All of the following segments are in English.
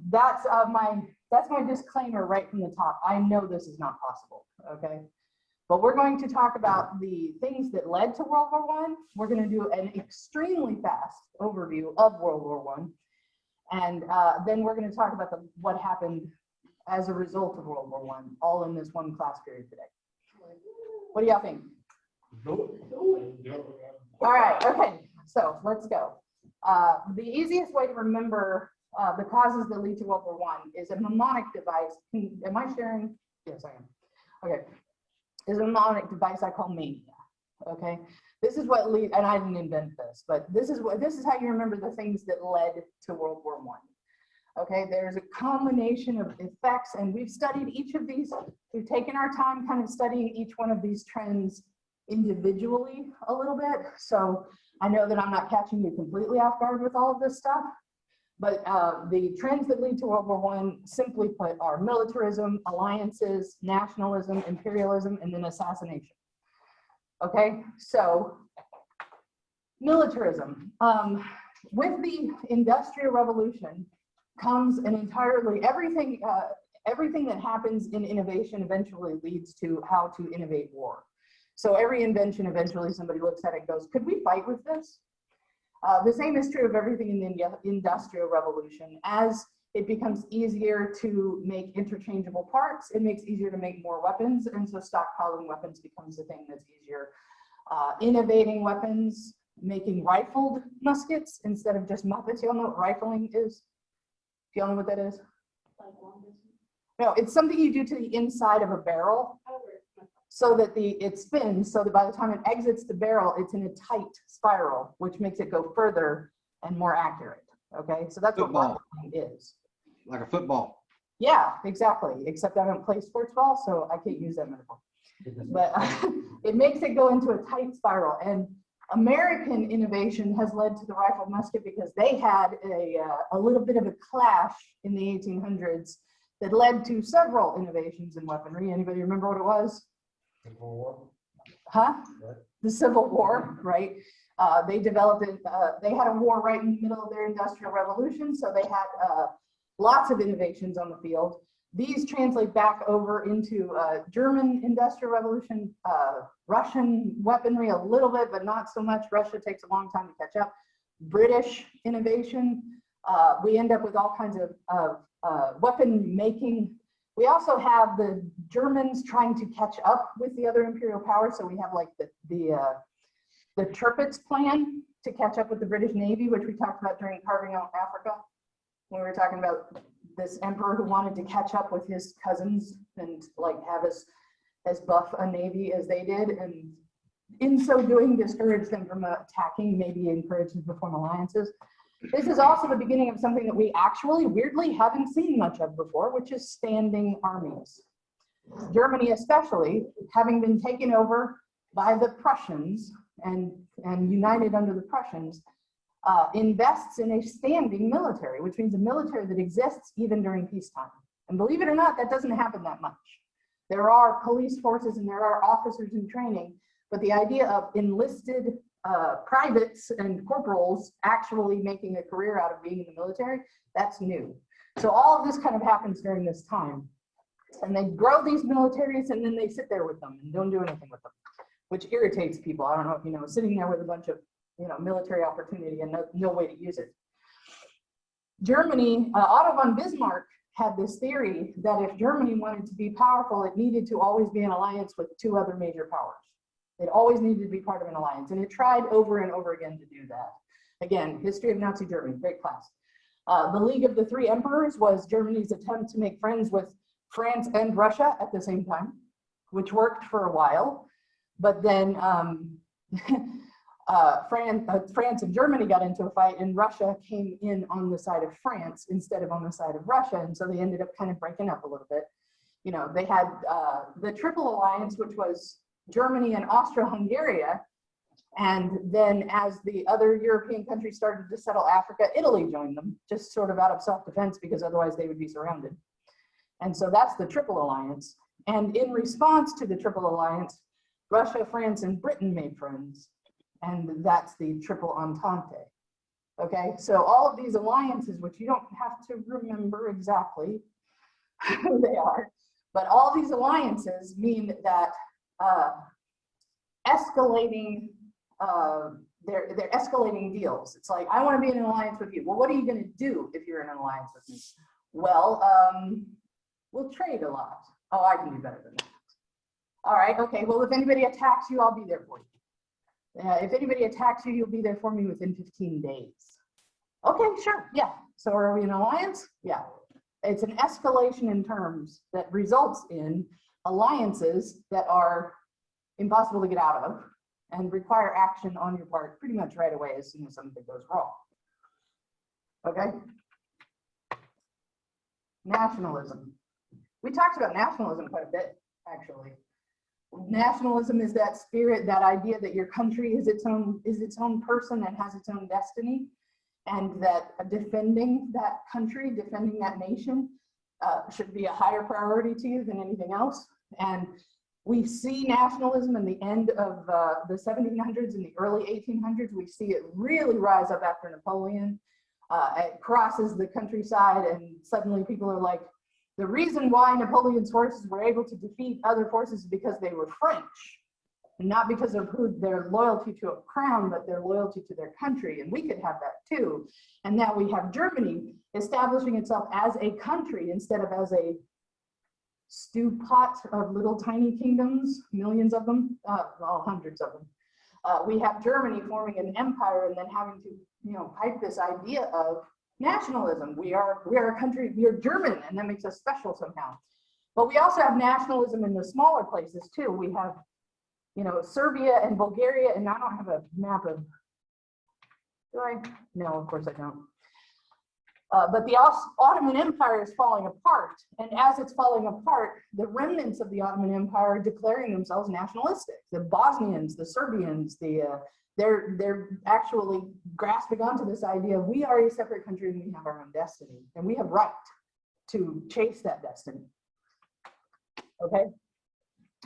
that's my disclaimer right from the top. I know this is not possible, okay? But we're going to talk about the things that led to World War I. We're going to do an extremely fast overview of World War I. And then we're going to talk about what happened as a result of World War I, all in this one class period today. What do y'all think? All right, okay, so let's go. The easiest way to remember the causes that lead to World War I is a mnemonic device. Am I sharing? Yes, I am. Okay. Is a mnemonic device I call Mania. Okay, this is what lead, and I didn't invent this, but this is how you remember the things that led to World War I. Okay, there's a combination of effects, and we've studied each of these. We've taken our time kind of studying each one of these trends individually a little bit. So I know that I'm not catching you completely off guard with all of this stuff. But the trends that lead to World War I, simply put, are militarism, alliances, nationalism, imperialism, and then assassination. Okay, so militarism. With the Industrial Revolution comes an entirely, everything that happens in innovation eventually leads to how to innovate war. So every invention, eventually somebody looks at it and goes, could we fight with this? The same is true of everything in the Industrial Revolution. As it becomes easier to make interchangeable parts, it makes easier to make more weapons, and so stockpiling weapons becomes the thing that's easier. Innovating weapons, making rifled muskets instead of just muskets. You all know what rifling is? Do you all know what that is? No, it's something you do to the inside of a barrel so that it spins, so that by the time it exits the barrel, it's in a tight spiral, which makes it go further and more accurate. Okay, so that's Football. What rifling is. Like a football. Yeah, exactly. Except I don't play sports ball, so I can't use that metaphor. But it makes it go into a tight spiral. And American innovation has led to the rifled musket because they had a little bit of a clash in the 1800s that led to several innovations in weaponry. Anybody remember what it was? Civil War. Huh? What? The Civil War, right? They developed it. They had a war right in the middle of their Industrial Revolution, so they had lots of innovations on the field. These translate back over into German Industrial Revolution, Russian weaponry a little bit, but not so much. Russia takes a long time to catch up. British innovation. We end up with all kinds of weapon making. We also have the Germans trying to catch up with the other imperial powers. So we have like the Tirpitz plan to catch up with the British Navy, which we talked about during Carving Out Africa, when we were talking about this emperor who wanted to catch up with his cousins and like have as buff a navy as they did, and in so doing discourage them from attacking, maybe encourage them to form alliances. This is also the beginning of something that we actually weirdly haven't seen much of before, which is standing armies. Germany especially, having been taken over by the Prussians and united under the Prussians, invests in a standing military, which means a military that exists even during peacetime. And believe it or not, that doesn't happen that much. There are police forces and there are officers in training, but the idea of enlisted privates and corporals actually making a career out of being in the military, that's new. So all of this kind of happens during this time. And they grow these militaries and then they sit there with them and don't do anything with them, which irritates people. I don't know if you know, sitting there with a bunch of military opportunity and no way to use it. Germany, Otto von Bismarck had this theory that if Germany wanted to be powerful, it needed to always be in alliance with two other major powers. It always needed to be part of an alliance, and it tried over and over again to do that. Again, history of Nazi Germany, great class. The League of the Three Emperors was Germany's attempt to make friends with France and Russia at the same time, which worked for a while. But then France and Germany got into a fight, and Russia came in on the side of France instead of on the side of Russia, and so they ended up kind of breaking up a little bit. They had the Triple Alliance, which was Germany and Austro-Hungary, and then as the other European countries started to settle Africa, Italy joined them, just sort of out of self-defense because otherwise they would be surrounded. And so that's the Triple Alliance. And in response to the Triple Alliance, Russia, France, and Britain made friends, and that's the Triple Entente. Okay, so all of these alliances, which you don't have to remember exactly who they are, but all these alliances mean that escalating, they're escalating deals. It's like, I want to be in an alliance with you. Well, what are you going to do if you're in an alliance with me? Well, we'll trade a lot. Oh, I can do better than that. All right, okay, well, if anybody attacks you, I'll be there for you. If anybody attacks you, you'll be there for me within 15 days. Okay, sure, yeah. So are we in an alliance? Yeah. It's an escalation in terms that results in alliances that are impossible to get out of and require action on your part pretty much right away as soon as something goes wrong. Okay? Nationalism. We talked about nationalism quite a bit, actually. Nationalism is that spirit, that idea that your country is its own person and has its own destiny, and that defending that country, defending that nation should be a higher priority to you than anything else. And we see nationalism in the end of the 1700s and the early 1800s. We see it really rise up after Napoleon. It crosses the countryside, and suddenly people are like, the reason why Napoleon's forces were able to defeat other forces is because they were French, not because of their loyalty to a crown, but their loyalty to their country. And we could have that too. And now we have Germany establishing itself as a country instead of as a stew pot of little tiny kingdoms, millions of them, well, hundreds of them. We have Germany forming an empire and then having to, pipe this idea of nationalism. We are a country, we are German, and that makes us special somehow. But we also have nationalism in the smaller places too. We have, Serbia and Bulgaria, and I don't have a map of, do I? No, of course I don't. But the Ottoman Empire is falling apart, and as it's falling apart, the remnants of the Ottoman Empire are declaring themselves nationalistic. The Bosnians, the Serbians, they're actually grasping onto this idea of we are a separate country and we have our own destiny, and we have right to chase that destiny. Okay,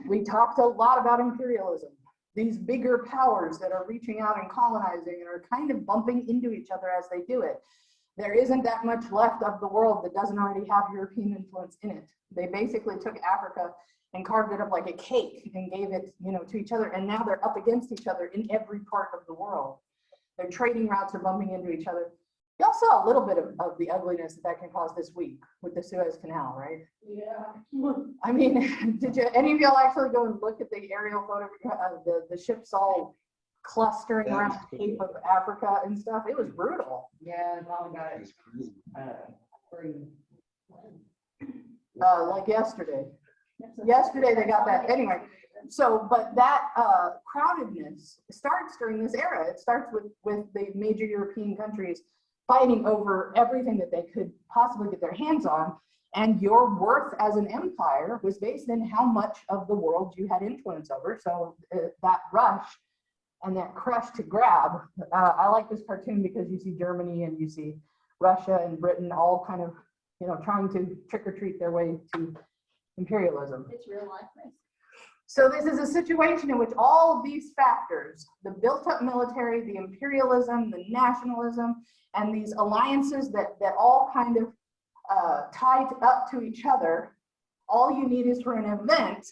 we talked a lot about imperialism, these bigger powers that are reaching out and colonizing and are kind of bumping into each other as they do it. There isn't that much left of the world that doesn't already have European influence in it. They basically took Africa and carved it up like a cake and gave it, to each other. And now they're up against each other in every part of the world. Their trading routes are bumping into each other. You all saw a little bit of the ugliness that can cause this week with the Suez Canal, right? Yeah. I mean, did any of y'all actually go and look at the aerial photo of the ships all clustering around the Cape of Africa and stuff? It was brutal. Yeah, Mom got it. Like yesterday. Yesterday they got that. Anyway, so but that crowdedness starts during this era. It starts with the major European countries fighting over everything that they could possibly get their hands on. And your worth as an empire was based in how much of the world you had influence over. So that rush and that crush to grab. I like this cartoon because you see Germany and you see Russia and Britain all kind of, trying to trick or treat their way to imperialism. It's real life. So this is a situation in which all of these factors, the built up military, the imperialism, the nationalism, and these alliances that all kind of tied up to each other, all you need is for an event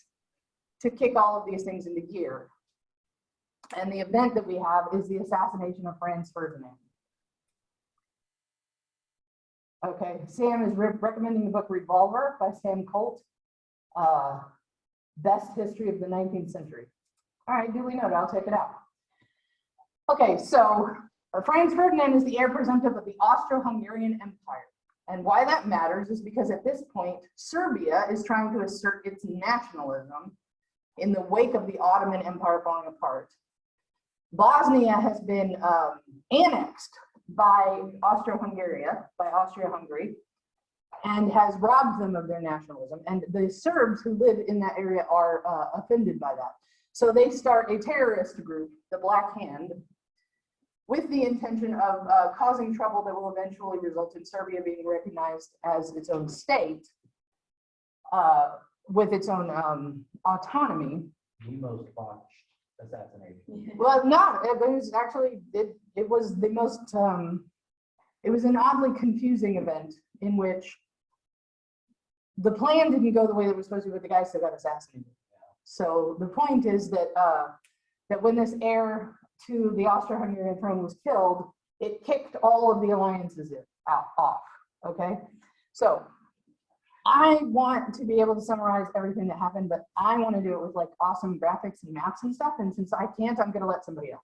to kick all of these things into gear. And the event that we have is the assassination of Franz Ferdinand. Okay, Sam is recommending the book Revolver by Sam Colt. Best history of the 19th century. All right, duly noted, I'll take it out. Okay, so Franz Ferdinand is the heir presumptive of the Austro-Hungarian Empire. And why that matters is because at this point, Serbia is trying to assert its nationalism in the wake of the Ottoman Empire falling apart. Bosnia has been annexed by Austria-Hungary, and has robbed them of their nationalism. And the Serbs who live in that area are offended by that. So they start a terrorist group, the Black Hand, with the intention of causing trouble that will eventually result in Serbia being recognized as its own state with its own autonomy. The most botched assassination. Well, no, it was actually, it was the most, it was an oddly confusing event in which the plan didn't go the way that it was supposed to, but the guy still got assassinated. So the point is that, that when this heir to the Austro-Hungarian throne was killed, it kicked all of the alliances off, okay? So I want to be able to summarize everything that happened, but I want to do it with like awesome graphics and maps and stuff. And since I can't, I'm going to let somebody else.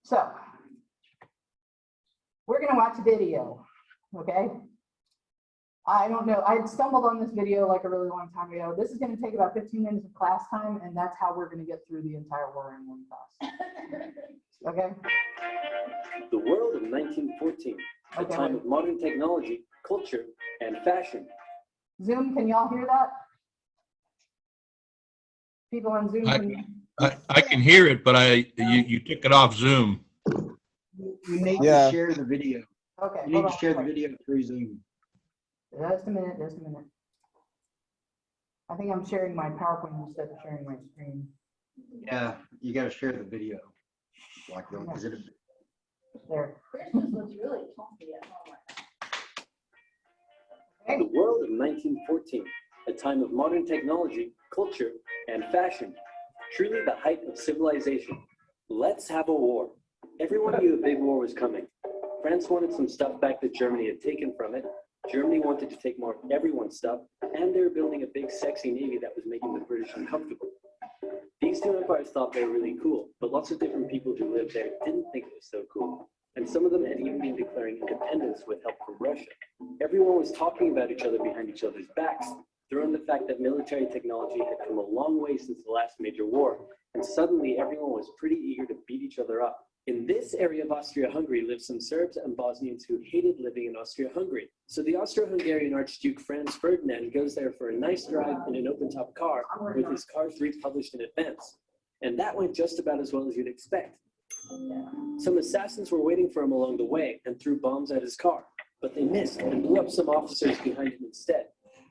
So we're going to watch a video, okay? I don't know. I had stumbled on this video like a really long time ago. This is going to take about 15 minutes of class time, and that's how we're going to get through the entire war in one class. Okay? The world of 1914, a Okay. time of modern technology, culture, and fashion. Zoom, can y'all hear that? People on Zoom, I can hear it, but you took it off Zoom. You need Yeah. to share the video. okay. You need hold to share the on. video through Zoom. Just a minute, just a minute. I think I'm sharing my PowerPoint instead of sharing my screen. Yeah, you got to share the video. Like, is it? There. Christmas looks really comfy at home right now. The world of 1914, a time of modern technology, culture, and fashion. Truly the height of civilization. Let's have a war. Everyone knew a big war was coming. France wanted some stuff back that Germany had taken from it. Germany wanted to take more of everyone's stuff, and they were building a big, sexy navy that was making the British uncomfortable. These two empires thought they were really cool, but lots of different people who lived there didn't think it was so cool. And some of them had even been declaring independence with help from Russia. Everyone was talking about each other behind each other's backs, throwing the fact that military technology had come a long way since the last major war, and suddenly everyone was pretty eager to beat each other up. In this area of Austria-Hungary lived some Serbs and Bosnians who hated living in Austria-Hungary. So the Austro-Hungarian Archduke Franz Ferdinand goes there for a nice drive in an open-top car with his cars republished in advance. And that went just about as well as you'd expect. Some assassins were waiting for him along the way and threw bombs at his car, but they missed and blew up some officers behind him instead.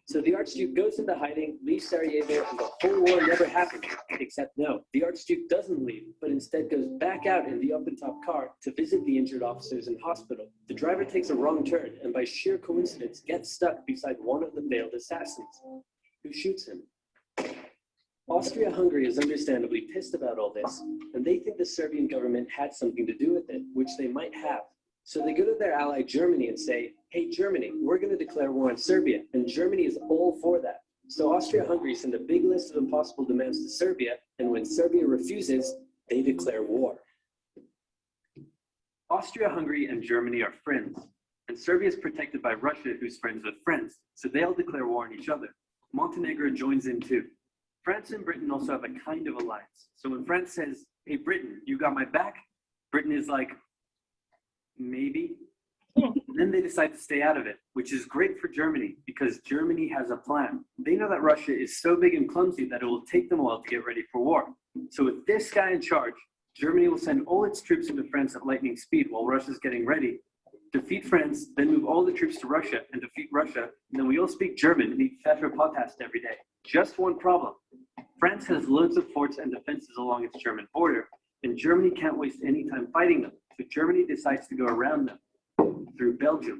So the Archduke goes into hiding, leaves Sarajevo, and the whole war never happened. Except no, the Archduke doesn't leave, but instead goes back out in the open-top car to visit the injured officers in hospital. The driver takes a wrong turn and by sheer coincidence gets stuck beside one of the veiled assassins, who shoots him. Austria-Hungary is understandably pissed about all this, and they think the Serbian government had something to do with it, which they might have. So they go to their ally Germany and say, hey Germany, we're going to declare war on Serbia, and Germany is all for that. So Austria-Hungary send a big list of impossible demands to Serbia, and when Serbia refuses, they declare war. Austria-Hungary and Germany are friends, and Serbia is protected by Russia, who's friends with friends, so they all declare war on each other. Montenegro joins in too. France and Britain also have a kind of alliance. So when France says, hey Britain, you got my back? Britain is like, maybe. Then they decide to stay out of it, which is great for Germany because Germany has a plan. They know that Russia is so big and clumsy that it will take them a while to get ready for war. So with this guy in charge, Germany will send all its troops into France at lightning speed while Russia's getting ready, defeat France, then move all the troops to Russia and defeat Russia, and then we all speak German and eat Pfeffer Potast every day. Just one problem. France has loads of forts and defenses along its German border, and Germany can't waste any time fighting them. So Germany decides to go around them through Belgium.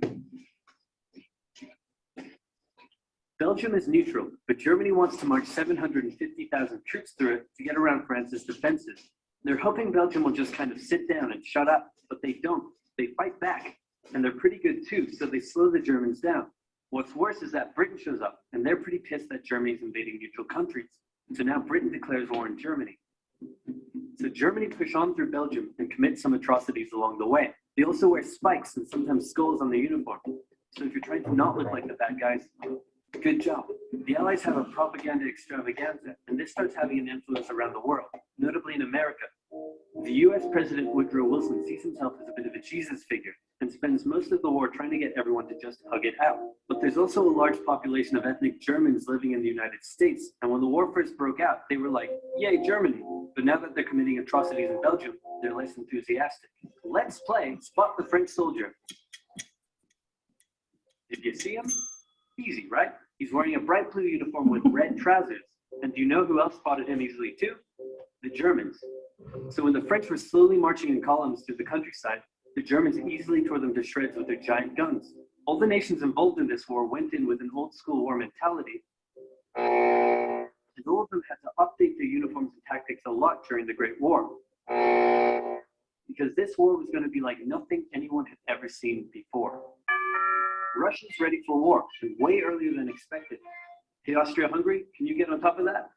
Belgium is neutral, but Germany wants to march 750,000 troops through it to get around France's defenses. They're hoping Belgium will just kind of sit down and shut up, but they don't. They fight back, and they're pretty good too, so they slow the Germans down. What's worse is that Britain shows up, and they're pretty pissed that Germany's invading neutral countries. So now Britain declares war on Germany. So Germany push on through Belgium and commit some atrocities along the way. They also wear spikes and sometimes skulls on their uniform. So if you're trying to not look like the bad guys, good job. The Allies have a propaganda extravaganza, and this starts having an influence around the world, notably in America. The US President Woodrow Wilson sees himself as a bit of a Jesus figure and spends most of the war trying to get everyone to just hug it out. But there's also a large population of ethnic Germans living in the United States, and when the war first broke out, they were like, yay, Germany. But now that they're committing atrocities in Belgium, they're less enthusiastic. Let's play Spot the French Soldier. Did you see him? Easy, right? He's wearing a bright blue uniform with red trousers. And do you know who else spotted him easily too? The Germans. So when the French were slowly marching in columns through the countryside, the Germans easily tore them to shreds with their giant guns. All the nations involved in this war went in with an old school war mentality, and all of them had to update their uniforms and tactics a lot during the Great War. Because this war was going to be like nothing anyone had ever seen before. Russia's ready for war, and way earlier than expected. Hey, Austria-Hungary, can you get on top of that?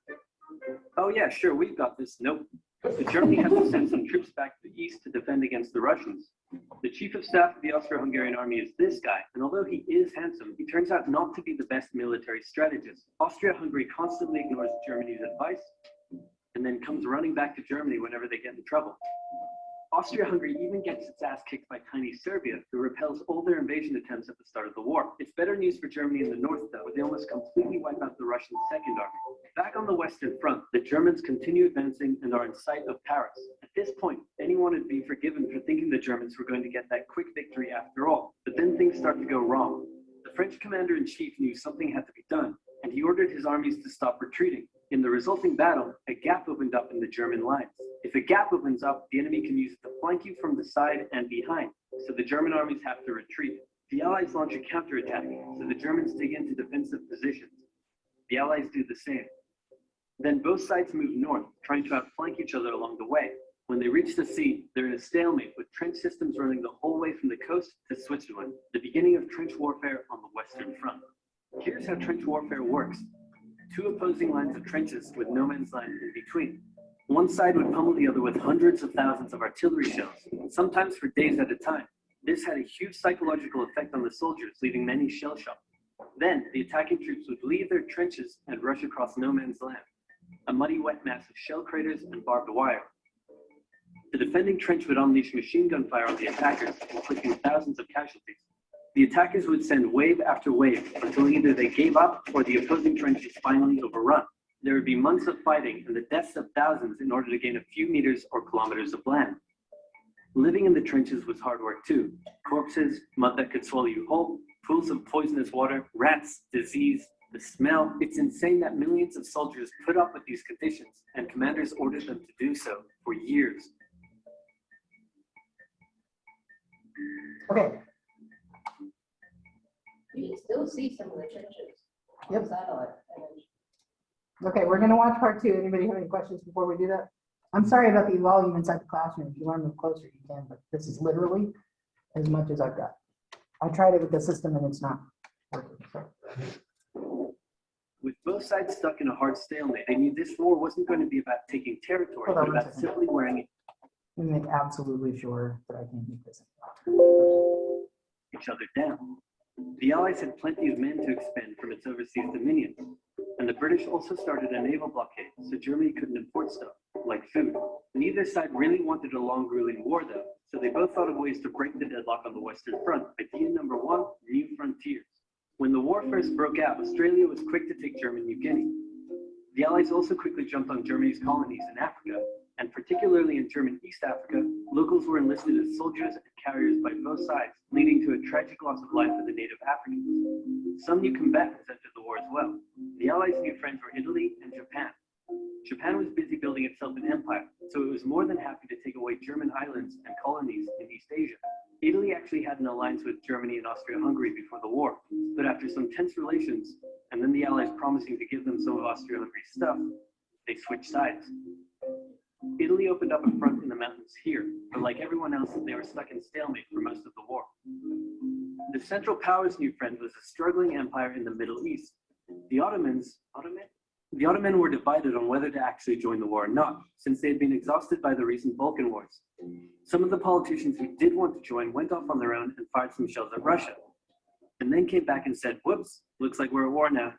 Oh yeah, sure, we've got this. Nope. So Germany has to send some troops back to the east to defend against the Russians. The chief of staff of the Austro-Hungarian army is this guy, and although he is handsome, he turns out not to be the best military strategist. Austria-Hungary constantly ignores Germany's advice, and then comes running back to Germany whenever they get in trouble. Austria-Hungary even gets its ass kicked by tiny Serbia, who repels all their invasion attempts at the start of the war. It's better news for Germany in the north, though, where they almost completely wipe out the Russian Second Army. Back on the Western Front, the Germans continue advancing and are in sight of Paris. At this point, anyone would be forgiven for thinking the Germans were going to get that quick victory after all. But then things start to go wrong. The French commander-in-chief knew something had to be done, and he ordered his armies to stop retreating. In the resulting battle, a gap opened up in the German lines. If a gap opens up, the enemy can use it to flank you from the side and behind, so the German armies have to retreat. The Allies launch a counterattack, so the Germans dig into defensive positions. The Allies do the same. Then both sides move north, trying to outflank each other along the way. When they reach the sea, they're in a stalemate with trench systems running the whole way from the coast to Switzerland, the beginning of trench warfare on the Western Front. Here's how trench warfare works. Two opposing lines of trenches with no man's land in between. One side would pummel the other with hundreds of thousands of artillery shells, sometimes for days at a time. This had a huge psychological effect on the soldiers, leaving many shell-shocked. Then, the attacking troops would leave their trenches and rush across no man's land, a muddy wet mass of shell craters and barbed wire. The defending trench would unleash machine gun fire on the attackers, inflicting thousands of casualties. The attackers would send wave after wave until either they gave up or the opposing trench was finally overrun. There would be months of fighting and the deaths of thousands in order to gain a few meters or kilometers of land. Living in the trenches was hard work too. Corpses, mud that could swallow you whole, pools of poisonous water, rats, disease, the smell. It's insane that millions of soldiers put up with these conditions, and commanders ordered them to do so for years. Okay, You can still see some of the trenches. Yep. Satellite image. okay, we're gonna watch part two. Anybody have any questions before we do that? I'm sorry about the volume inside the classroom. If you want to move closer, you can, but this is literally as much as I've got. I tried it with the system and it's not working. So. With both sides stuck in a hard stalemate, they knew this war wasn't going to be about taking territory, Hold on but one about second. simply wearing Let me make absolutely sure that I can keep this. each other down. The Allies had plenty of men to expend from its overseas dominions, and the British also started a naval blockade, so Germany couldn't import stuff, like food. Neither side really wanted a long, grueling war, though, so they both thought of ways to break the deadlock on the Western Front. Idea number one, new frontiers. When the war first broke out, Australia was quick to take German New Guinea. The Allies also quickly jumped on Germany's colonies in Africa, and particularly in German East Africa, locals were enlisted as soldiers and carriers by both sides, leading to a tragic loss of life for the native Africans. Some new combatants entered the war as well. The Allies' new friends were Italy and Japan. Japan was busy building itself an empire, so it was more than happy to take away German islands and colonies in East Asia. Italy actually had an alliance with Germany and Austria-Hungary before the war, but after some tense relations, and then the Allies promising to give them some of Austria-Hungary's stuff, they switched sides. Italy opened up a front in the mountains here, but like everyone else, they were stuck in stalemate for most of the war. The Central Powers' new friend was a struggling empire in the Middle East. The Ottoman were divided on whether to actually join the war or not, since they had been exhausted by the recent Balkan wars. Some of the politicians who did want to join went off on their own and fired some shells at Russia, and then came back and said, whoops, looks like we're at war now.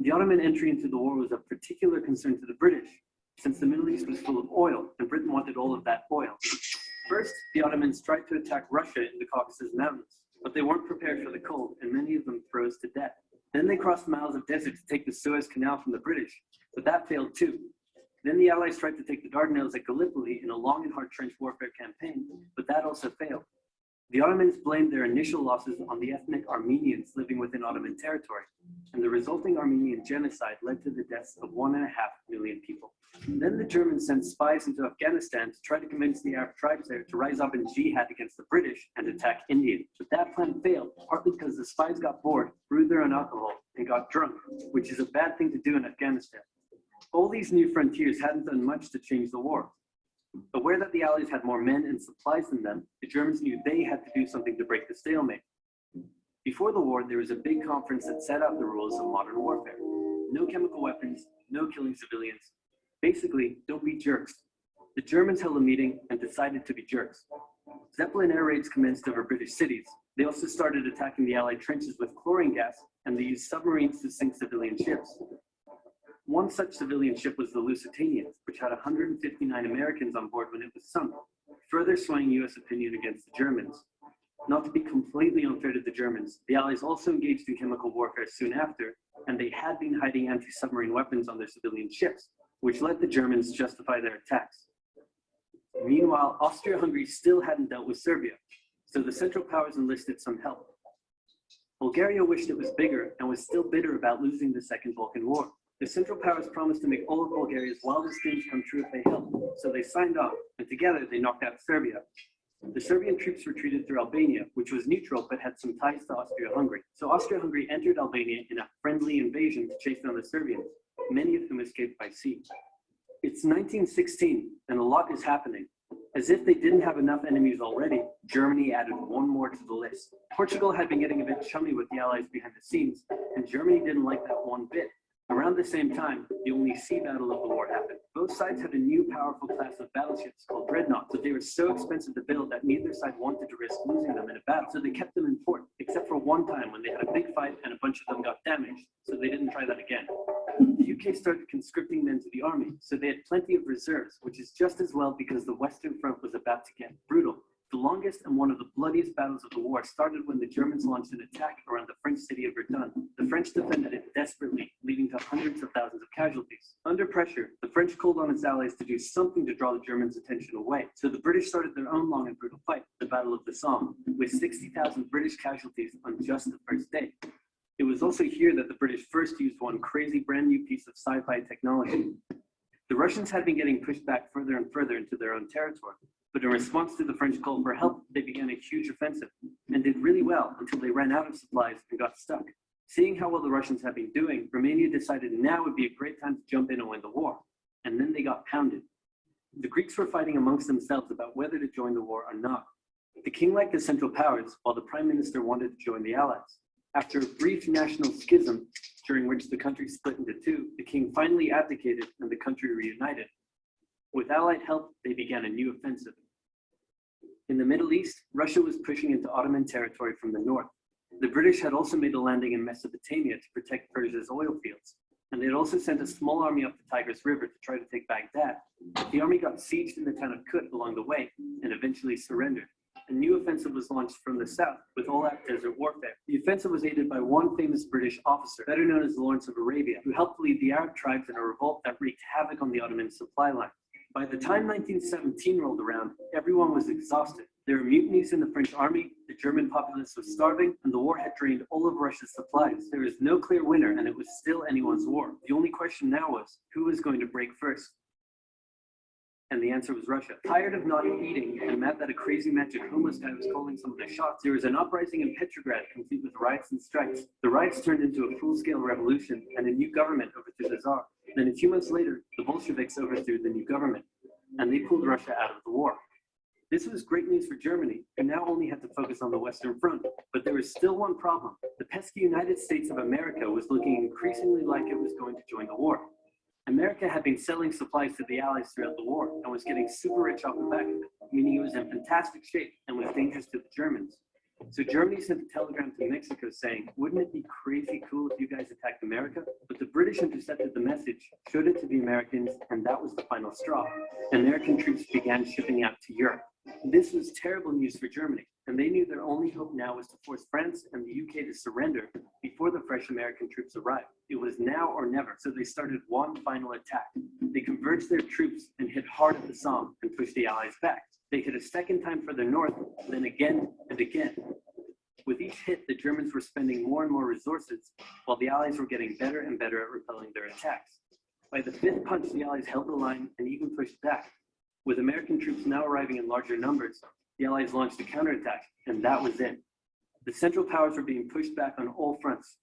The Ottoman entry into the war was of particular concern to the British, since the Middle East was full of oil, and Britain wanted all of that oil. First, the Ottomans tried to attack Russia in the Caucasus Mountains, but they weren't prepared for the cold, and many of them froze to death. Then they crossed miles of desert to take the Suez Canal from the British, but that failed too. Then the Allies tried to take the Dardanelles at Gallipoli in a long and hard trench warfare campaign, but that also failed. The Ottomans blamed their initial losses on the ethnic Armenians living within Ottoman territory, and the resulting Armenian genocide led to the deaths of 1.5 million people. Then the Germans sent spies into Afghanistan to try to convince the Arab tribes there to rise up in jihad against the British and attack India. But that plan failed, partly because the spies got bored, brewed their own alcohol, and got drunk, which is a bad thing to do in Afghanistan. All these new frontiers hadn't done much to change the war. Aware that the Allies had more men and supplies than them, the Germans knew they had to do something to break the stalemate. Before the war, there was a big conference that set out the rules of modern warfare. No chemical weapons, no killing civilians. Basically, don't be jerks. The Germans held a meeting and decided to be jerks. Zeppelin air raids commenced over British cities. They also started attacking the Allied trenches with chlorine gas, and they used submarines to sink civilian ships. One such civilian ship was the Lusitania, which had 159 Americans on board when it was sunk, further swaying US opinion against the Germans. Not to be completely unfair to the Germans, the Allies also engaged in chemical warfare soon after, and they had been hiding anti-submarine weapons on their civilian ships, which let the Germans justify their attacks. Meanwhile, Austria-Hungary still hadn't dealt with Serbia, so the Central Powers enlisted some help. Bulgaria wished it was bigger and was still bitter about losing the Second Balkan War. The Central Powers promised to make all of Bulgaria's wildest dreams come true if they helped, so they signed on, and together they knocked out Serbia. The Serbian troops retreated through Albania, which was neutral but had some ties to Austria-Hungary. So Austria-Hungary entered Albania in a friendly invasion to chase down the Serbians, many of whom escaped by sea. It's 1916, and a lot is happening. As if they didn't have enough enemies already, Germany added one more to the list. Portugal had been getting a bit chummy with the Allies behind the scenes, and Germany didn't like that one bit. Around the same time, the only sea battle of the war happened. Both sides had a new powerful class of battleships called dreadnoughts, but they were so expensive to build that neither side wanted to risk losing them in a battle, so they kept them in port, except for one time when they had a big fight and a bunch of them got damaged, so they didn't try that again. The UK started conscripting men to the army, so they had plenty of reserves, which is just as well because the Western Front was about to get brutal. The longest and one of the bloodiest battles of the war started when the Germans launched an attack around the French city of Verdun. The French defended it desperately, leading to hundreds of thousands of casualties. Under pressure, the French called on its allies to do something to draw the Germans' attention away. So the British started their own long and brutal fight, the Battle of the Somme, with 60,000 British casualties on just the first day. It was also here that the British first used one crazy brand new piece of sci-fi technology. The Russians had been getting pushed back further and further into their own territory. But in response to the French call for help, they began a huge offensive and did really well until they ran out of supplies and got stuck. Seeing how well the Russians had been doing, Romania decided now would be a great time to jump in and win the war. And then they got pounded. The Greeks were fighting amongst themselves about whether to join the war or not. The king liked the Central Powers, while the prime minister wanted to join the Allies. After a brief national schism, during which the country split into two, the king finally abdicated and the country reunited. With Allied help, they began a new offensive. In the Middle East, Russia was pushing into Ottoman territory from the north. The British had also made a landing in Mesopotamia to protect Persia's oil fields, and they had also sent a small army up the Tigris River to try to take Baghdad. The army got sieged in the town of Kut along the way, and eventually surrendered. A new offensive was launched from the south with all-out desert warfare. The offensive was aided by one famous British officer, better known as Lawrence of Arabia, who helped lead the Arab tribes in a revolt that wreaked havoc on the Ottoman supply line. By the time 1917 rolled around, everyone was exhausted. There were mutinies in the French army, the German populace was starving, and the war had drained all of Russia's supplies. There was no clear winner, and it was still anyone's war. The only question now was, who was going to break first? And the answer was Russia. Tired of not eating and mad that a crazy magic homeless guy was calling some of the shots, there was an uprising in Petrograd complete with riots and strikes. The riots turned into a full-scale revolution, and a new government overthrew the Tsar. Then a few months later, the Bolsheviks overthrew the new government, and they pulled Russia out of the war. This was great news for Germany, who now only had to focus on the Western Front. But there was still one problem. The pesky United States of America was looking increasingly like it was going to join the war. America had been selling supplies to the Allies throughout the war and was getting super rich off the back of it, meaning it was in fantastic shape and was dangerous to the Germans. So Germany sent a telegram to Mexico saying, wouldn't it be crazy cool if you guys attacked America? But the British intercepted the message, showed it to the Americans, and that was the final straw. American troops began shipping out to Europe. This was terrible news for Germany, and they knew their only hope now was to force France and the UK to surrender before before the fresh American troops arrived. It was now or never, so they started one final attack. They converged their troops and hit hard at the Somme and pushed the Allies back. They hit a second time further north, then again and again. With each hit, the Germans were spending more and more resources, while the Allies were getting better and better at repelling their attacks. By the fifth punch, the Allies held the line and even pushed back. With American troops now arriving in larger numbers, the Allies launched a counterattack, and that was it. The Central Powers were being pushed back on all fronts.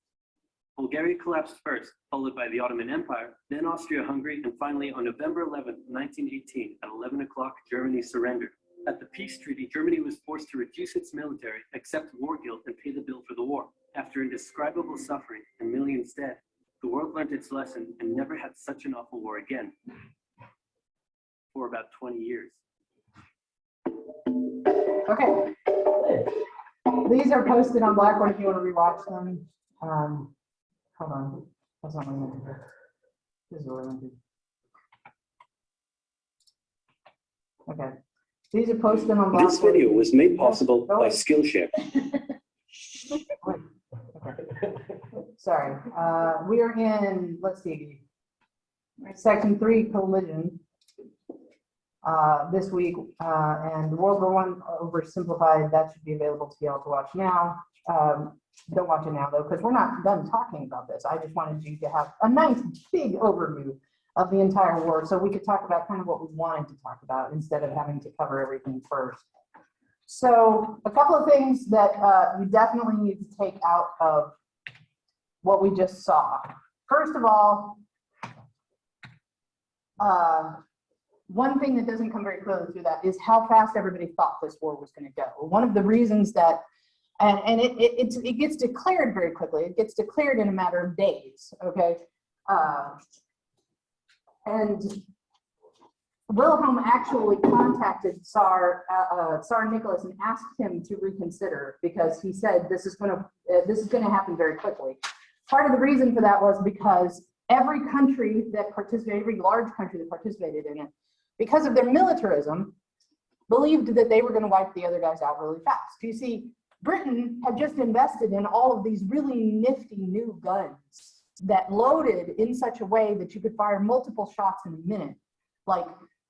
Bulgaria collapsed first, followed by the Ottoman Empire, then Austria-Hungary, and finally on November 11, 1918, at 11 o'clock, Germany surrendered. At the peace treaty, Germany was forced to reduce its military, accept war guilt, and pay the bill for the war. After indescribable suffering and millions dead, the world learned its lesson and never had such an awful war again. For about 20 years. Okay. These are posted on Blackboard if you want to rewatch them. Hold on. That's not what I meant to do. This is what I meant to do. Okay. These are posted on Blackboard. This video was made possible by Skillshare. Okay. Sorry. We are in, let's see, section 3, collision. This week, and World War I oversimplified, that should be available to you all to watch now. Don't watch it now though, because we're not done talking about this. I just wanted you to have a nice big overview of the entire war so we could talk about kind of what we wanted to talk about instead of having to cover everything first. So a couple of things that you definitely need to take out of what we just saw. First of all, one thing that doesn't come very clearly through that is how fast everybody thought this war was going to go. One of the reasons that, and it gets declared very quickly. It gets declared in a matter of days, okay? And Wilhelm actually contacted Tsar Nicholas and asked him to reconsider because he said this is going to happen very quickly. Part of the reason for that was because every country that participated, every large country that participated in it, because of their militarism, believed that they were going to wipe the other guys out really fast. You see, Britain had just invested in all of these really nifty new guns that loaded in such a way that you could fire multiple shots in a minute, like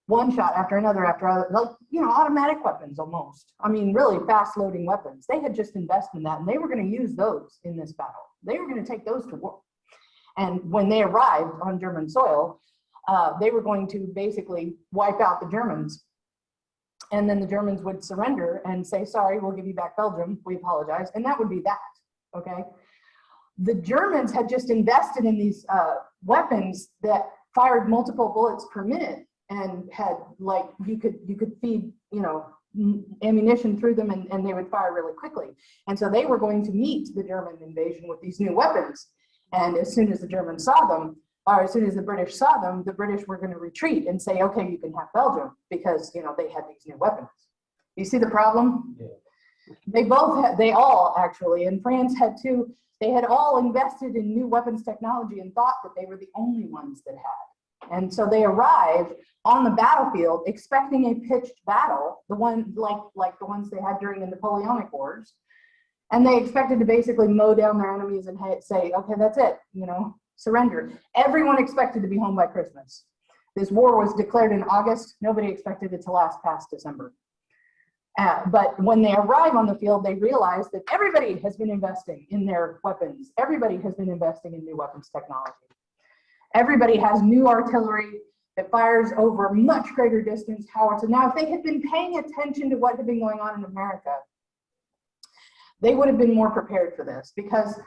one shot after another, like, you know, automatic weapons almost. I mean, really fast loading weapons. They had just invested in that, and they were going to use those in this battle. They were going to take those to war. And when they arrived on German soil, they were going to basically wipe out the Germans. And then the Germans would surrender and say, sorry, we'll give you back Belgium. We apologize. And that would be that, okay? The Germans had just invested in these weapons that fired multiple bullets per minute and had, like, you could feed, you know, ammunition through them and they would fire really quickly. And so they were going to meet the German invasion with these new weapons. And as soon as the Germans saw them, or as soon as the British saw them, the British were going to retreat and say, okay, you can have Belgium because, you know, they had these new weapons. You see the problem? Yeah. They all actually, and France had too, they had all invested in new weapons technology and thought that they were the only ones that had. And so they arrived on the battlefield expecting a pitched battle, the one like the ones they had during the Napoleonic Wars. And they expected to basically mow down their enemies and say, okay, that's it, you know, surrender. Everyone expected to be home by Christmas. This war was declared in August. Nobody expected it to last past December. But when they arrive on the field, they realize that everybody has been investing in their weapons. Everybody has been investing in new weapons technology. Everybody has new artillery that fires over much greater distance howitzer. Now, if they had been paying attention to what had been going on in America, they would have been more prepared for this because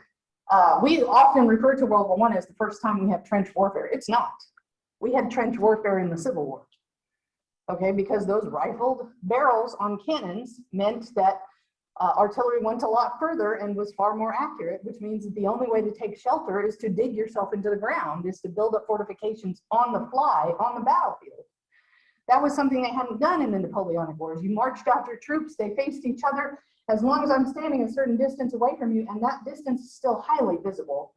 we often refer to World War I as the first time we have trench warfare. It's not. We had trench warfare in the Civil War, okay? Because those rifled barrels on cannons meant that artillery went a lot further and was far more accurate, which means that the only way to take shelter is to dig yourself into the ground, is to build up fortifications on the fly on the battlefield. That was something they hadn't done in the Napoleonic Wars. You marched out your troops, they faced each other. As long as I'm standing a certain distance away from you and that distance is still highly visible,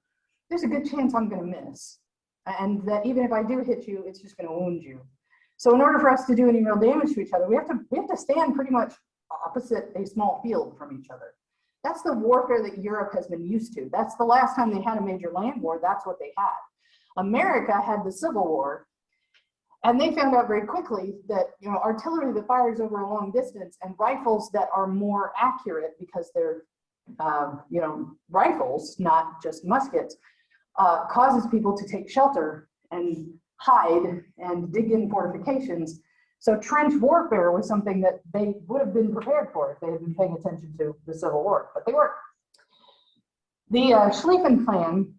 there's a good chance I'm going to miss. And that even if I do hit you, it's just going to wound you. So in order for us to do any real damage to each other, we have to stand pretty much opposite a small field from each other. That's the warfare that Europe has been used to. That's the last time they had a major land war. That's what they had. America had the Civil War, and they found out very quickly that, you know, artillery that fires over a long distance and rifles that are more accurate because they're, you know, rifles, not just muskets, causes people to take shelter and hide and dig in fortifications. So trench warfare was something that they would have been prepared for if they had been paying attention to the Civil War, but they weren't. The Schlieffen Plan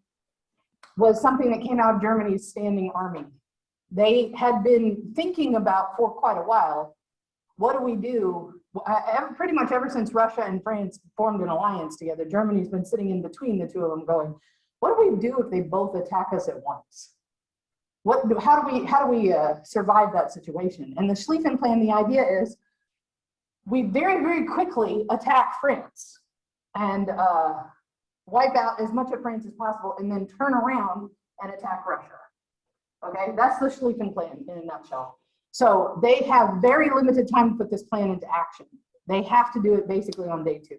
was something that came out of Germany's standing army. They had been thinking about for quite a while, what do we do? Pretty much ever since Russia and France formed an alliance together, Germany's been sitting in between the two of them going, what do we do if they both attack us at once? How do we survive that situation? And the Schlieffen Plan, the idea is we very, very quickly attack France and wipe out as much of France as possible and then turn around and attack Russia. Okay, that's the Schlieffen Plan in a nutshell. So they have very limited time to put this plan into action. They have to do it basically on day 2.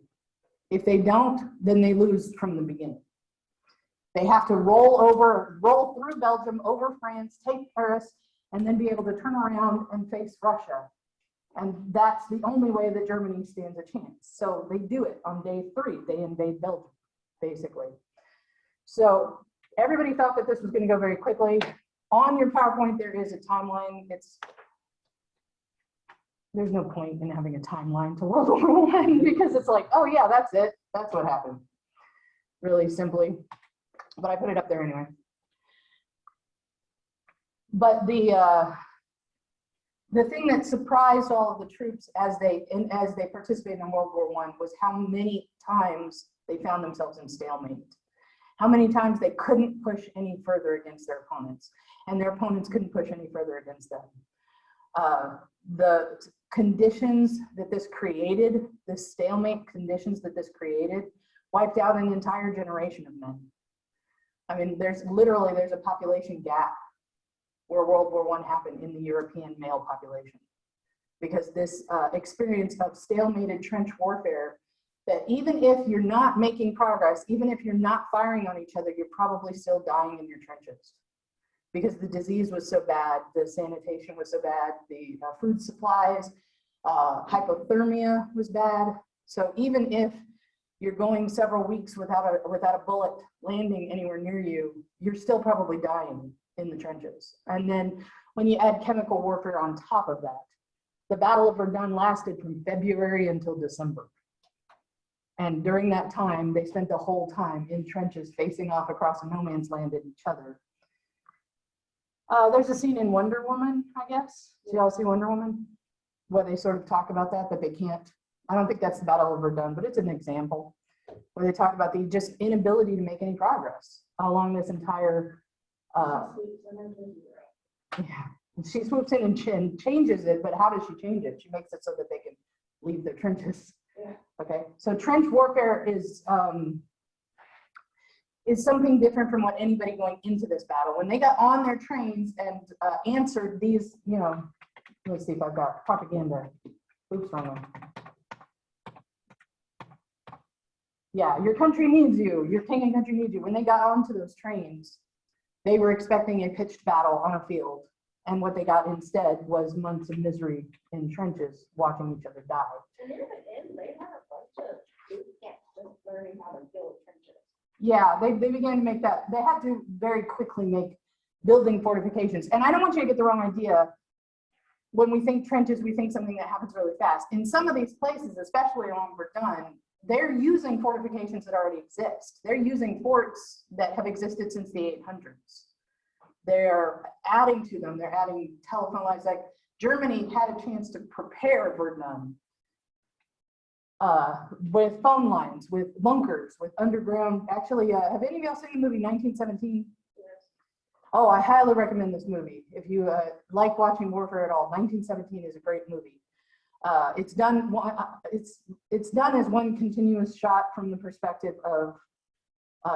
If they don't, then they lose from the beginning. They have to roll through Belgium, over France, take Paris, and then be able to turn around and face Russia. And that's the only way that Germany stands a chance. So they do it on day 3. They invade Belgium, basically. So everybody thought that this was going to go very quickly. On your PowerPoint, there is a timeline. There's no point in having a timeline to World War I because it's like, oh yeah, that's it. That's what happened. Really simply. But I put it up there anyway. But the thing that surprised all of the troops as they participated in World War I was how many times they found themselves in stalemate. How many times they couldn't push any further against their opponents, and their opponents couldn't push any further against them. The conditions that this created, the stalemate conditions that this created, wiped out an entire generation of men. I mean, there's a population gap where World War I happened in the European male population, because this experience of stalemated trench warfare, that even if you're not making progress, even if you're not firing on each other, you're probably still dying in your trenches because the disease was so bad, the sanitation was so bad, the food supplies, hypothermia was bad. So even if you're going several weeks without a bullet landing anywhere near you, you're still probably dying in the trenches. And then when you add chemical warfare on top of that, the Battle of Verdun lasted from February until December. And during that time, they spent the whole time in trenches facing off across a no man's land at each other. There's a scene in Wonder Woman, I guess. Did y'all see Wonder Woman? Where they sort of talk about that they can't. I don't think that's the Battle of Verdun, but it's an example where they talk about the just inability to make any progress along this entire, yeah. She swoops in and changes it, but how does she change it? She makes it so that they can leave their trenches. Yeah. Okay, so trench warfare is something different from what anybody going into this battle. When they got on their trains and answered these, you know, let's see if I've got propaganda. Oops, wrong one. Yeah, your country needs you. Your king and country needs you. When they got onto those trains, they were expecting a pitched battle on a field. And what they got instead was months of misery in trenches, watching each other die. And in the end, they had a bunch of boot camps just learning how to build trenches. Yeah, they began to make that. They had to very quickly make building fortifications. And I don't want you to get the wrong idea. When we think trenches, we think something that happens really fast. In some of these places, especially along Verdun, they're using fortifications that already exist. They're using forts that have existed since the 800s. They're adding to them. They're adding telephone lines. Like Germany had a chance to prepare Verdun with phone lines, with bunkers, with underground. Actually, have any of y'all seen the movie 1917? Yes. Oh, I highly recommend this movie. If you like watching warfare at all, 1917 is a great movie. It's done as one continuous shot from the perspective of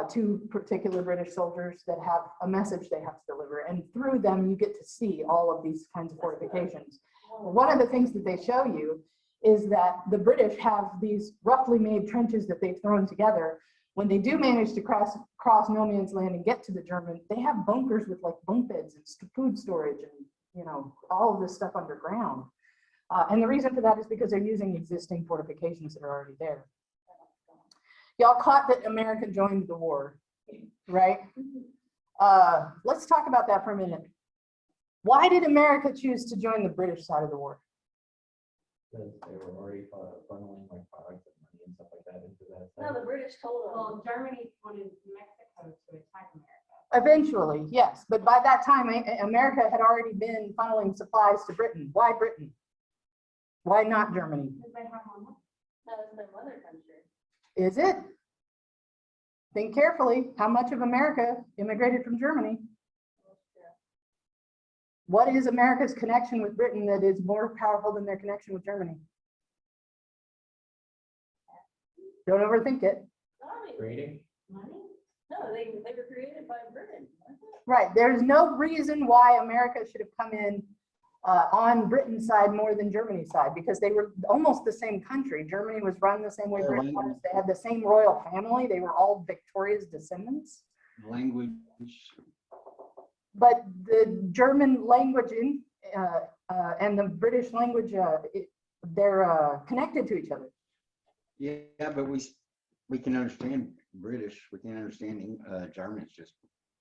2 particular British soldiers that have a message they have to deliver, and through them you get to see all of these kinds of fortifications. One of the things that they show you is that the British have these roughly made trenches that they've thrown together. When they do manage to cross no man's land and get to the German, they have bunkers with like bunk beds and food storage and, you know, all of this stuff underground. And the reason for that is because they're using existing fortifications that are already there. Y'all caught that America joined the war, right? Let's talk about that for a minute. Why did America choose to join the British side of the war? Because they were already funneling like products and money and stuff like that into that. No, the British told them. Well, Germany wanted Mexico to attack America. Eventually, yes, but by that time, America had already been funneling supplies to Britain. Why Britain? Why not Germany? Because they have more money. That was their mother country. Is it? Think carefully. How much of America immigrated from Germany? What is America's connection with Britain that is more powerful than their connection with Germany? Don't overthink it. Trading. Money? No, they were created by Britain. Right. There's no reason why America should have come in on Britain's side more than Germany's side, because they were almost the same country. Germany was run the same way Britain was. They had the same royal family. They were all Victoria's descendants. Language. But the German language and the British language, they're connected to each other. Yeah, but we can understand British. We can understand German. It's just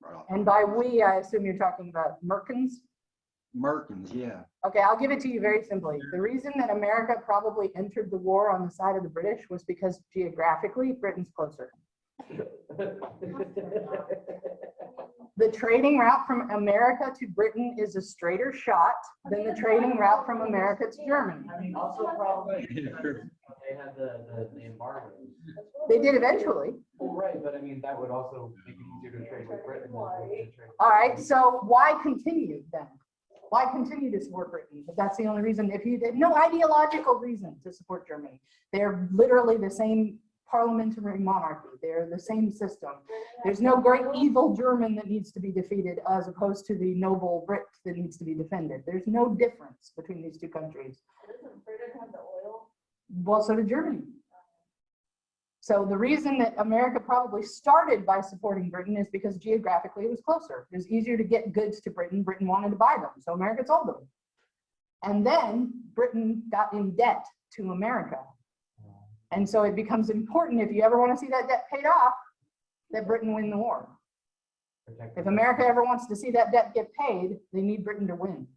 right off. And by we, I assume you're talking about Merkins. Merkins, yeah. Okay, I'll give it to you very simply. The reason that America probably entered the war on the side of the British was because geographically, Britain's closer. The trading route from America to Britain is a straighter shot than the trading route from America to Germany. I mean, also probably they had the embargo. They did eventually. Well, right, but I mean, that would also make it easier to trade with Britain. than to trade with All right, so why continue then? Why continue to support Britain? If that's the only reason, if you did no ideological reason to support Germany, they're literally the same parliamentary monarchy. They're the same system. There's no great evil German that needs to be defeated as opposed to the noble Brit that needs to be defended. There's no difference between these two countries. Doesn't Britain have the oil? Well, so did Germany. So the reason that America probably started by supporting Britain is because geographically it was closer. It was easier to get goods to Britain. Britain wanted to buy them, so America sold them. And then Britain got in debt to America. And so it becomes important, if you ever want to see that debt paid off, that Britain win the war. If America ever wants to see that debt get paid, they need Britain to win.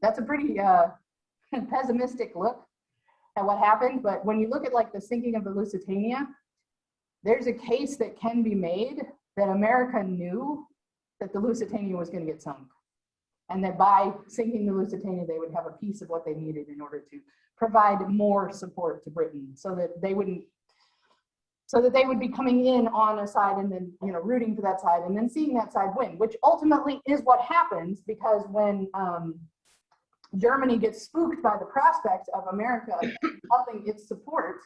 That's a pretty pessimistic look at what happened, but when you look at like the sinking of the Lusitania, there's a case that can be made that America knew that the Lusitania was going to get sunk, and that by sinking the Lusitania, they would have a piece of what they needed in order to provide more support to Britain, so that they would be coming in on a side and then, you know, rooting for that side and then seeing that side win, which ultimately is what happens, because when Germany gets spooked by the prospect of America upping its support,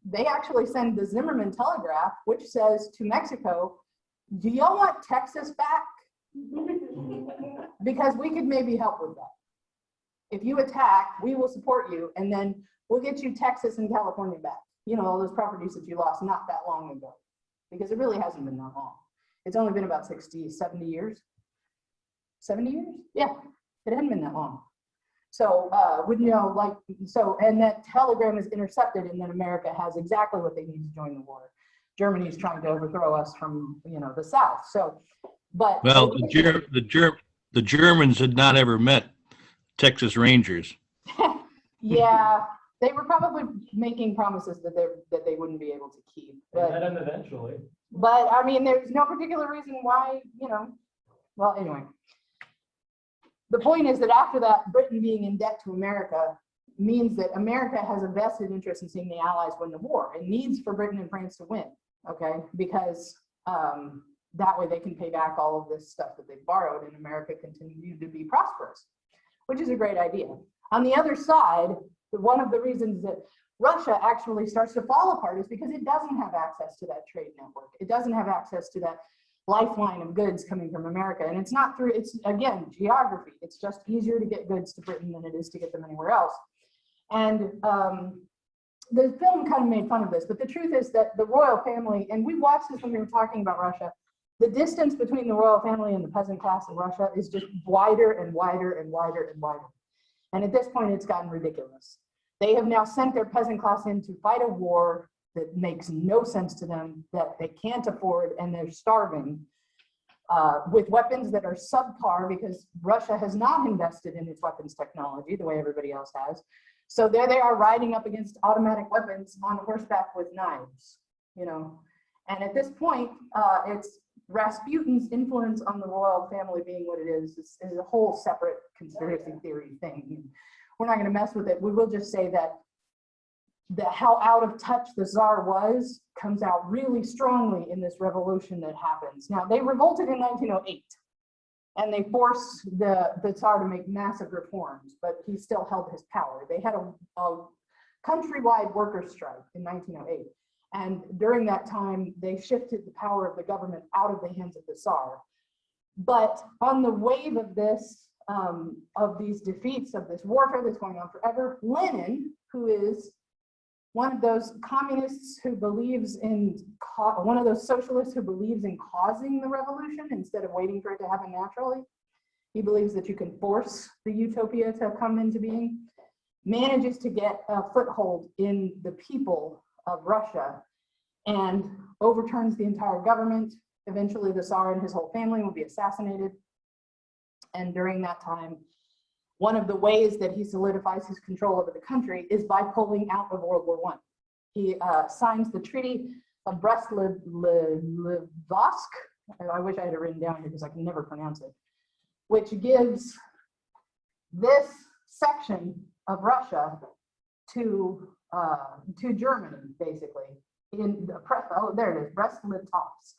they actually send the Zimmerman telegraph, which says to Mexico, do y'all want Texas back? Because we could maybe help with that. If you attack, we will support you, and then we'll get you Texas and California back. You know, all those properties that you lost not that long ago, because it really hasn't been that long. It's only been about 60, 70 years. 70 years? Yeah, it hadn't been that long. So, wouldn't you know, like, so, and that telegram is intercepted, and then America has exactly what they need to join the war. Germany is trying to overthrow us from, you know, the south. So, but. Well, the Germans had not ever met Texas Rangers. Yeah, they were probably making promises that they wouldn't be able to keep. They met them eventually. But I mean, there's no particular reason why, you know. Well, anyway, the point is that after that, Britain being in debt to America means that America has a vested interest in seeing the Allies win the war. It needs for Britain and France to win, okay? Because that way they can pay back all of this stuff that they've borrowed, and America continue to be prosperous, which is a great idea. On the other side, one of the reasons that Russia actually starts to fall apart is because it doesn't have access to that trade network. It doesn't have access to that lifeline of goods coming from America. And it's not through, it's again, geography. It's just easier to get goods to Britain than it is to get them anywhere else. And the film kind of made fun of this, but the truth is that the royal family, and we watched this when we were talking about Russia, the distance between the royal family and the peasant class in Russia is just wider and wider and wider and wider. And at this point, it's gotten ridiculous. They have now sent their peasant class in to fight a war that makes no sense to them, that they can't afford, and they're starving with weapons that are subpar because Russia has not invested in its weapons technology the way everybody else has. So there they are riding up against automatic weapons on horseback with knives, you know. And at this point, it's Rasputin's influence on the royal family being what it is a whole separate conspiracy theory thing. We're not going to mess with it. We will just say that how out of touch the Tsar was comes out really strongly in this revolution that happens. Now, they revolted in 1908, and they forced the Tsar to make massive reforms, but he still held his power. They had a countrywide workers' strike in 1908. And during that time, they shifted the power of the government out of the hands of the Tsar. But on the wave of this, of these defeats, of this warfare that's going on forever, Lenin, who is one of those communists who believes in, one of those socialists who believes in causing the revolution instead of waiting for it to happen naturally. He believes that you can force the utopia to come into being, manages to get a foothold in the people of Russia and overturns the entire government. Eventually the Tsar and his whole family will be assassinated. And during that time, one of the ways that he solidifies his control over the country is by pulling out of World War I. He signs the Treaty of Brest-Litovsk. I wish I had it written down here because I can never pronounce it, which gives this section of Russia to Germany, basically. In the there it is, Brest-Litovsk,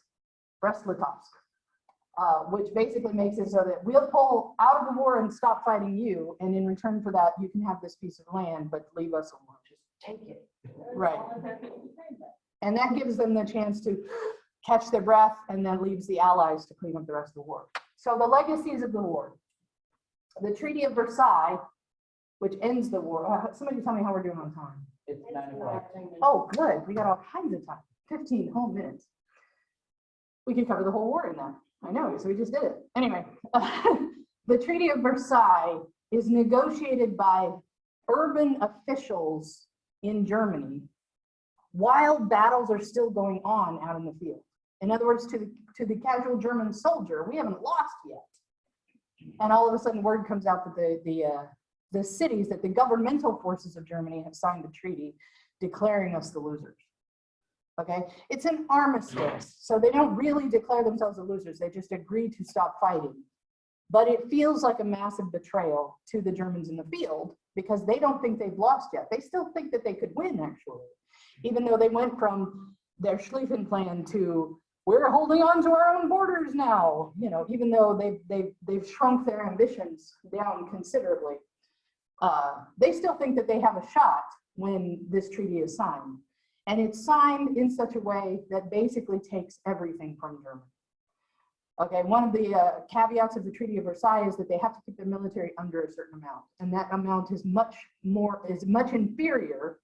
which basically makes it so that we'll pull out of the war and stop fighting you, and in return for that, you can have this piece of land, but leave us alone. Just take it, right? And that gives them the chance to catch their breath, and then leaves the Allies to clean up the rest of the war. So the legacies of the war: the Treaty of Versailles, which ends the war. Somebody tell me how we're doing on time. It's 9 o'clock. Oh, good. We got all kinds of time. 15 whole minutes. We could cover the whole war in that. I know, so we just did it. Anyway, the Treaty of Versailles is negotiated by urban officials in Germany while battles are still going on out in the field. In other words, to the casual German soldier, we haven't lost yet. And all of a sudden word comes out that the cities, that the governmental forces of Germany have signed a treaty declaring us the losers. Okay, it's an armistice, so they don't really declare themselves the losers, they just agree to stop fighting. But it feels like a massive betrayal to the Germans in the field because they don't think they've lost yet. They still think that they could win, actually, even though they went from their Schlieffen plan to we're holding on to our own borders now, you know, even though they've shrunk their ambitions down considerably. They still think that they have a shot when this treaty is signed. And it's signed in such a way that basically takes everything from Germany. Okay, one of the caveats of the Treaty of Versailles is that they have to keep their military under a certain amount. And that amount is much inferior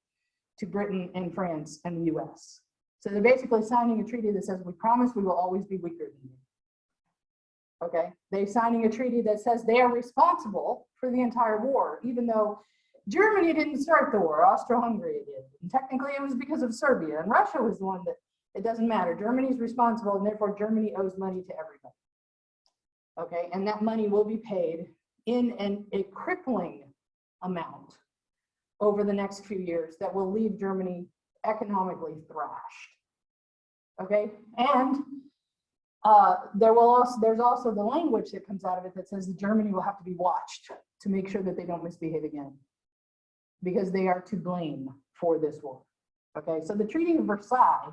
to Britain and France and the US. So they're basically signing a treaty that says, we promise we will always be weaker than you. Okay, they're signing a treaty that says they are responsible for the entire war, even though Germany didn't start the war, Austro-Hungary did. And technically it was because of Serbia, and Russia was the one that, it doesn't matter. Germany's responsible, and therefore Germany owes money to everybody. Okay, and that money will be paid in a crippling amount over the next few years that will leave Germany economically thrashed. Okay, and there's also the language that comes out of it that says that Germany will have to be watched to make sure that they don't misbehave again, because they are to blame for this war. Okay, so the Treaty of Versailles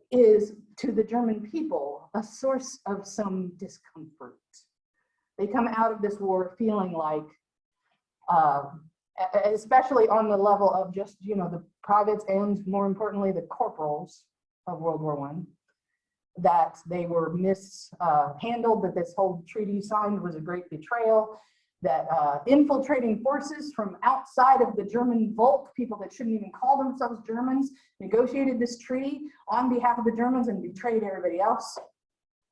is, to the German people, a source of some discomfort. They come out of this war feeling like, especially on the level of just, you know, the privates and more importantly, the corporals of World War I, that they were mishandled, that this whole treaty signed was a great betrayal, that infiltrating forces from outside of the German Volk, people that shouldn't even call themselves Germans, negotiated this treaty on behalf of the Germans and betrayed everybody else.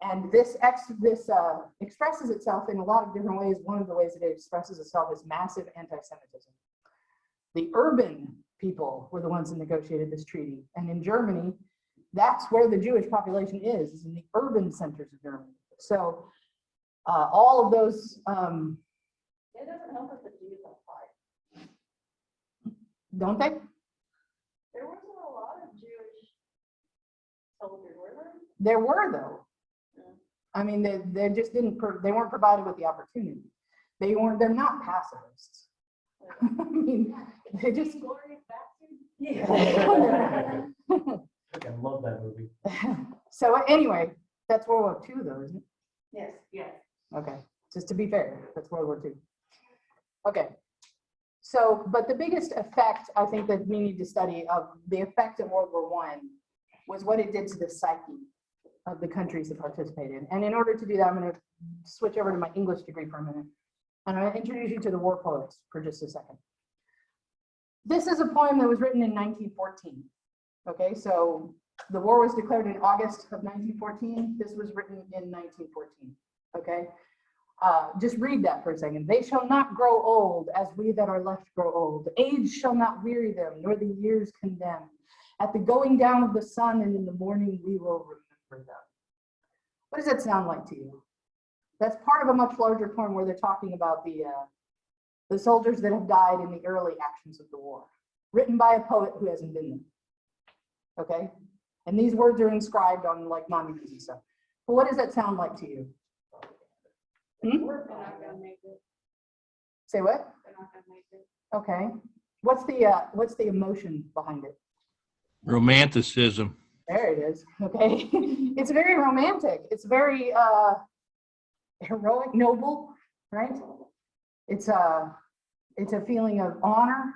And this expresses itself in a lot of different ways. One of the ways that it expresses itself is massive anti-Semitism. The urban people were the ones that negotiated this treaty. And in Germany, that's where the Jewish population is in the urban centers of Germany. So all of those, It doesn't help if the Jews don't fight. don't they? There wasn't a lot of Jewish soldiers, were there? There were though. I mean, they just didn't, they weren't provided with the opportunity. They're not pacifists. I mean, they just. Glorious bastard. Yeah. I love that movie. So anyway, that's World War II though, isn't it? Yes. Yes. Okay, just to be fair, that's World War II. Okay, so, but the biggest effect I think that we need to study of the effect of World War I was what it did to the psyche of the countries that participated. And in order to do that, I'm going to switch over to my English degree for a minute. And I'm going to introduce you to the war poets for just a second. This is a poem that was written in 1914. Okay, so the war was declared in August of 1914. This was written in 1914. Okay, just read that for a second. They shall not grow old as we that are left grow old. Age shall not weary them, nor the years condemn. At the going down of the sun and in the morning we will remember them. What does that sound like to you? That's part of a much larger poem where they're talking about the soldiers that have died in the early actions of the war, written by a poet who hasn't been there. Okay, and these words are inscribed on like monuments and stuff. But what does that sound like to you? We're not gonna make it. Say what? They're not gonna make it. Okay. What's the emotion behind it? Romanticism. There it is. Okay. It's very romantic. It's very heroic, noble, right? It's a feeling of honor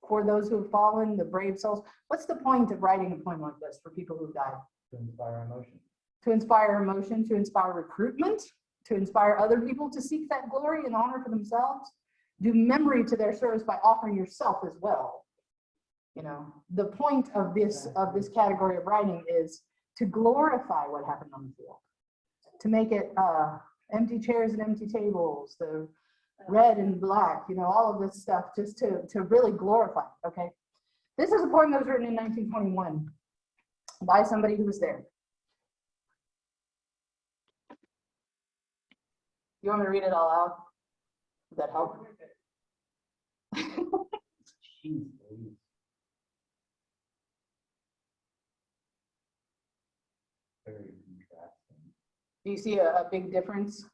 for those who have fallen, the brave souls. What's the point of writing a poem like this for people who've died? To inspire emotion. To inspire emotion, to inspire recruitment, to inspire other people to seek that glory and honor for themselves. Do memory to their service by offering yourself as well. You know, the point of this category of writing is to glorify what happened on the field, to make it empty chairs and empty tables, the red and black, you know, all of this stuff, just to really glorify. Okay, this is a poem that was written in 1921 by somebody who was there. You want me to read it all out? Does that help? Jeez Louise. Very contrasting. Do you see a big difference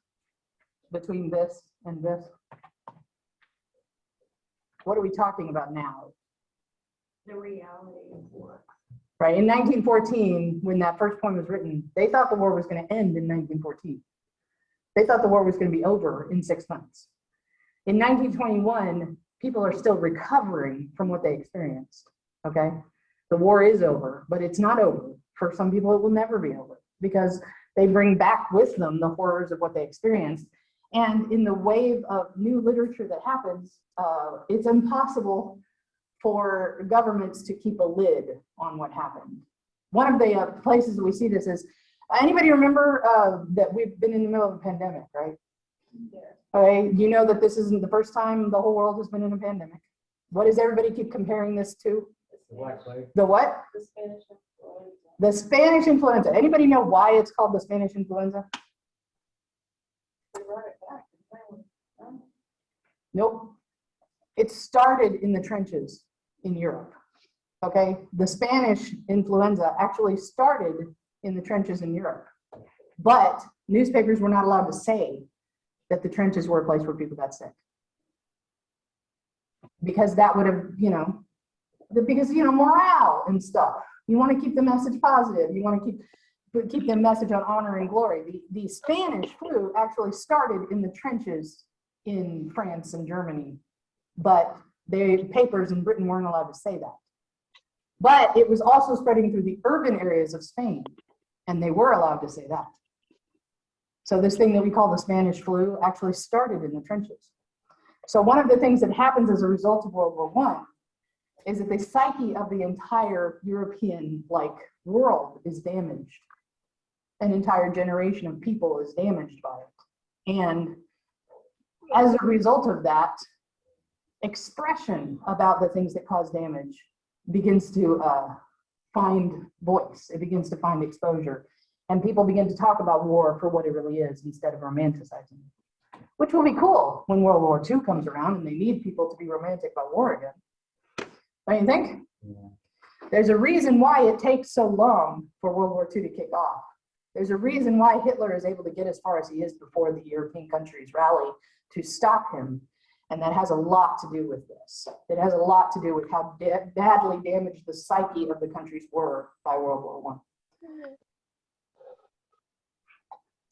between this and this? What are we talking about now? The reality of war. Right, in 1914, when that first poem was written, they thought the war was going to end in 1914. They thought the war was going to be over in 6 months. In 1921, people are still recovering from what they experienced, okay? The war is over, but it's not over. For some people, it will never be over because they bring back with them the horrors of what they experienced. And in the wave of new literature that happens, it's impossible for governments to keep a lid on what happened. One of the places we see this is, anybody remember that we've been in the middle of a pandemic, right? Yeah. Okay, you know that this isn't the first time the whole world has been in a pandemic. What does everybody keep comparing this to? The Black Plague. The what? The Spanish influenza. The Spanish influenza. Anybody know why it's called the Spanish influenza? They brought it back. Nope. It started in the trenches in Europe. Okay, the Spanish influenza actually started in the trenches in Europe, but newspapers were not allowed to say that the trenches were a place where people got sick, because that would have, you know, because, you know, morale and stuff. You want to keep the message positive. You want to keep the message on honor and glory. The Spanish flu actually started in the trenches in France and Germany, but the papers in Britain weren't allowed to say that. But it was also spreading through the urban areas of Spain, and they were allowed to say that. So this thing that we call the Spanish flu actually started in the trenches. So one of the things that happens as a result of World War I is that the psyche of the entire European world is damaged. An entire generation of people is damaged by it. And as a result of that, expression about the things that cause damage begins to find voice. It begins to find exposure. And people begin to talk about war for what it really is instead of romanticizing it, which will be cool when World War II comes around and they need people to be romantic about war again. Don't you think? Yeah. There's a reason why it takes so long for World War II to kick off. There's a reason why Hitler is able to get as far as he is before the European countries rally to stop him. And that has a lot to do with this. It has a lot to do with how badly damaged the psyche of the countries were by World War I.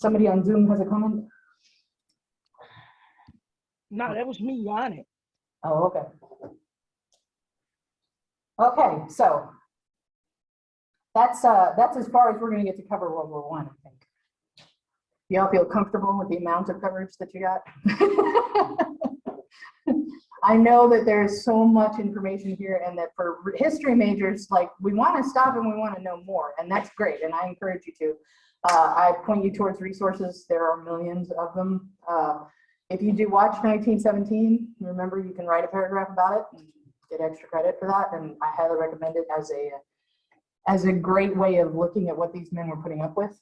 Somebody on Zoom has a comment? No, that was me on it. Oh, okay. Okay, so that's as far as we're going to get to cover World War I think. Y'all feel comfortable with the amount of coverage that you got? I know that there's so much information here, and that for history majors, we want to stop and we want to know more, and that's great, and I encourage you to. I point you towards resources. There are millions of them. If you do watch 1917, remember you can write a paragraph about it and get extra credit for that, and I highly recommend it as a great way of looking at what these men were putting up with.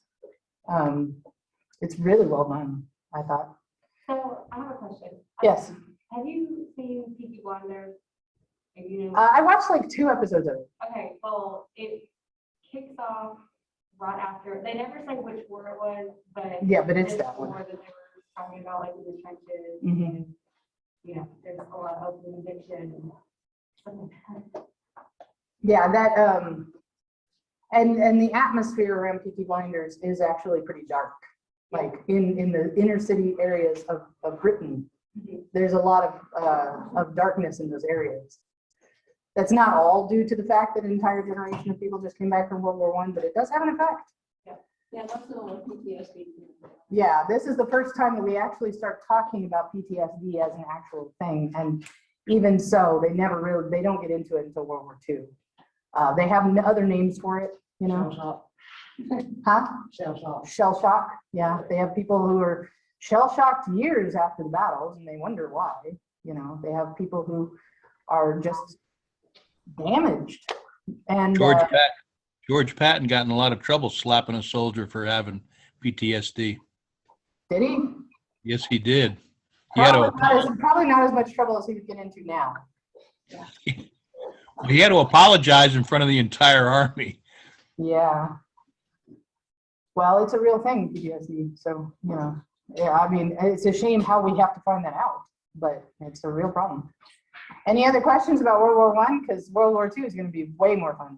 It's really well done, I thought. So I have a question. Yes. Have you seen Peaky Blinders? Have you I watched 2 episodes of it. Okay, well, it kicks off right after. They never say which war it was, but Yeah, but it's this that one. war that they were talking about, in the trenches, Mhm. and there's a lot of open eviction and stuff like that. Yeah, that and the atmosphere around Peaky Blinders is actually pretty dark. In the inner city areas of Britain, there's a lot of darkness in those areas. That's not all due to the fact that an entire generation of people just came back from World War I, but it does have an effect. Yeah, that's the one with PTSD. Yeah, this is the first time that we actually start talking about PTSD as an actual thing. And even so, they don't get into it until World War II. They have other names for it, Huh? Shell shock. Shell shock. Yeah, they have people who are shell shocked years after the battles and they wonder why. They have people who are just damaged. And George Patton got in a lot of trouble slapping a soldier for having PTSD. did he? Yes, he did. He had Probably not as much trouble as he would get into now. to apologize in front of the entire army. Yeah. Well, it's a real thing, PTSD. So, yeah, I mean, it's a shame how we have to find that out, but it's a real problem. Any other questions about World War I? Because World War II is going to be way more fun.